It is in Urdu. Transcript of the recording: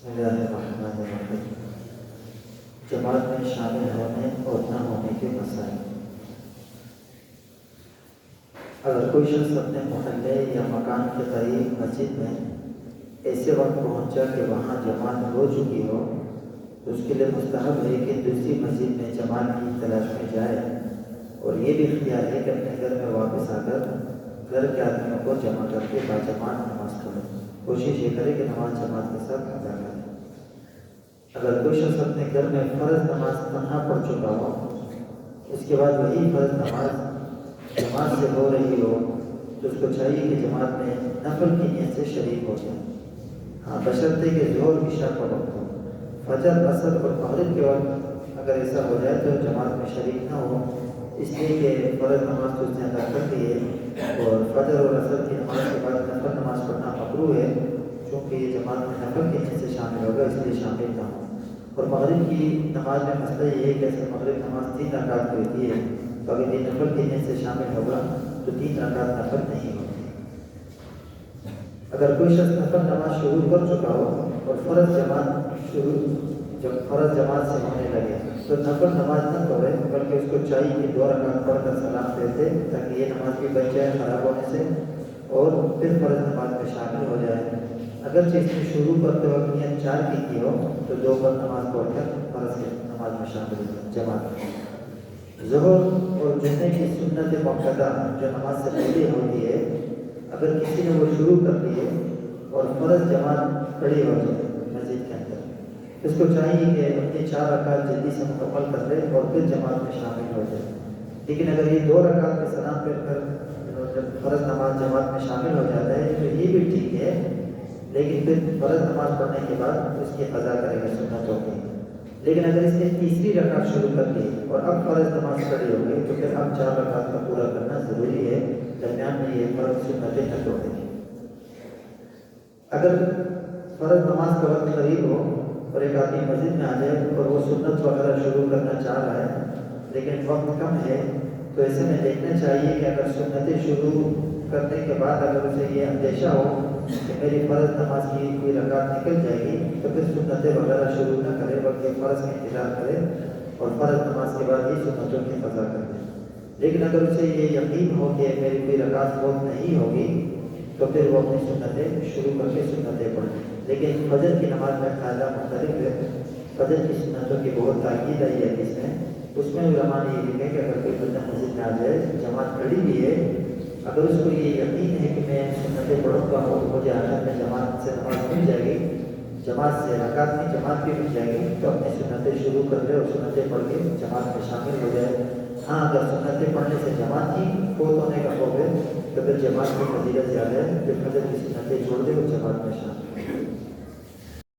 بسم اللہ الرحمن الرحیم۔ جماعت میں شامل ہونے اور نہ ہونے کے مسائل۔ اگر کوئی شخص اپنے محلے یا مکان کے قریب مسجد میں ایسے وقت پہنچا کہ وہاں جماعت ہو چکی ہو تو اس کے لیے مستحب ہے کہ دوسری مسجد میں جماعت کی تلاش میں جائے، اور یہ بھی اختیار ہے کہ اپنے گھر میں واپس آ کر گھر کے آدمیوں کو جمع کر کے باجماعت نماز پڑھے۔ کوشش یہ کرے کہ نماز جماعت کے ساتھ ادا کرے۔ اگر کوئی شخص اپنے گھر میں فرض نماز تنہا پڑھ چکا ہو، اس کے بعد وہی فرض نماز جماعت سے ہو رہی ہو تو اس کو چاہیے کہ جماعت میں نفل کی نیت سے شریک ہو جائے۔ ہاں، بشرطے کہ ظہر عشاء کا وقت ہو۔ فجر، عصر اور مغرب کے وقت اگر ایسا ہو جائے تو جماعت میں شریک نہ ہو، اس لیے کہ فرض نماز تو اس نے ادا کر دی ہے اور فجر اور عصر کی نماز کے بعد نفل نماز پڑھنا مکروہ ہے، چونکہ یہ جماعت میں نفل کی نیت سے شامل ہوگا، اس لیے شامل نہ ہو۔ اور مغرب کی نماز میں مسئلہ یہ ہے کہ ایسے مغرب نماز 3 رکعت کی ہوتی ہے، تو اگر یہ نفل کی نیت سے شامل ہوگا تو 3 رکعت نفل نہیں ہوتی۔ اگر کوئی شخص نفل نماز شروع کر چکا ہو اور فرض جماعت سے ہونے لگے تو نفل نماز نہ پڑھے، بلکہ اس کو چاہیے کہ 2 رکعت پڑھ کر سلام پھیرتے تاکہ یہ نماز بھی بچ جائے خراب ہونے سے اور پھر فرض نماز میں شامل ہو جائے۔ اگرچہ اس میں شروع کرتے وقت نیت 4 کی ہو تو 2 پر نماز پڑھ کر فرض کی نماز میں شامل ہو جائے جماعت۔ ظہر اور جمعے کی سنت مؤکدہ جو نماز سے پہلے ہوتی ہے، اگر کسی نے وہ شروع کر دی ہے اور فرض جماعت کھڑی ہو جائے مسجد کے اندر، اس کو چاہیے کہ اپنے 4 رکعت جلدی سے مکمل کر لے اور پھر جماعت میں شامل ہو جائے۔ لیکن اگر یہ 2 رکعت میں سلام پھیر کر جب فرض نماز جماعت میں شامل ہو جاتا ہے تو یہ بھی ٹھیک ہے، لیکن پھر فرض نماز پڑھنے کے بعد اس کی قضا کرے گا سنتوں کی۔ لیکن اگر اس نے تیسری رکعت شروع کر دی اور اب فرض نماز کھڑی ہو گئی تو پھر اب 4 رکعت کا پورا کرنا ضروری ہے، درمیان میں یہ فرض سنتیں نہ چھوڑیں۔ اگر فرض نماز کا وقت قریب ہو اور ایک آدمی مسجد میں آ جائے اور وہ سنت وغیرہ شروع کرنا چاہ رہا ہے لیکن وقت کم ہے، تو ایسے میں دیکھنا چاہیے کہ اگر سنتیں شروع کرنے کے بعد اگر اسے یہ اندیشہ ہو کہ میری فرض نماز کی کوئی رکعت نکل جائے گی تو پھر سنتیں وغیرہ شروع نہ کرے، بلکہ فرض کا انتظار کرے اور فرض نماز کے بعد ہی سنتوں کی قضا کر دے۔ لیکن اگر اسے یہ یقین ہو کہ میری کوئی رکعت فوت نہیں ہوگی تو پھر وہ اپنی سنتیں شروع کر کے سنتیں پڑھیں۔ لیکن فجر کی نماز میں قاعدہ مختلف ہے۔ فجر کی سنتوں کی بہت تاکید آئی ہے اس میں علماء نے یہ لکھا کہ اگر کوئی بندہ مسجد میں آ جائے، جماعت کھڑی بھی ہے، اگر اس کو یہ یقین ہے کہ میں سنتیں پڑھوں گا اور مجھے آخر میں جماعت سے نماز مل جائے گی، جماعت سے رکعت میں جماعت بھی مل جائے گی، تو اپنی سنتیں شروع کر لے اور سنتیں پڑھ کے جماعت میں شامل ہو جائے۔ ہاں، اگر سنتیں پڑھنے سے جماعت کی فوت ہونے کا خوف ہے تو پھر جماعت کی فضیلت زیادہ ہے، پھر فجر کی سنتیں چھوڑ دے اور جماعت میں شامل ہو۔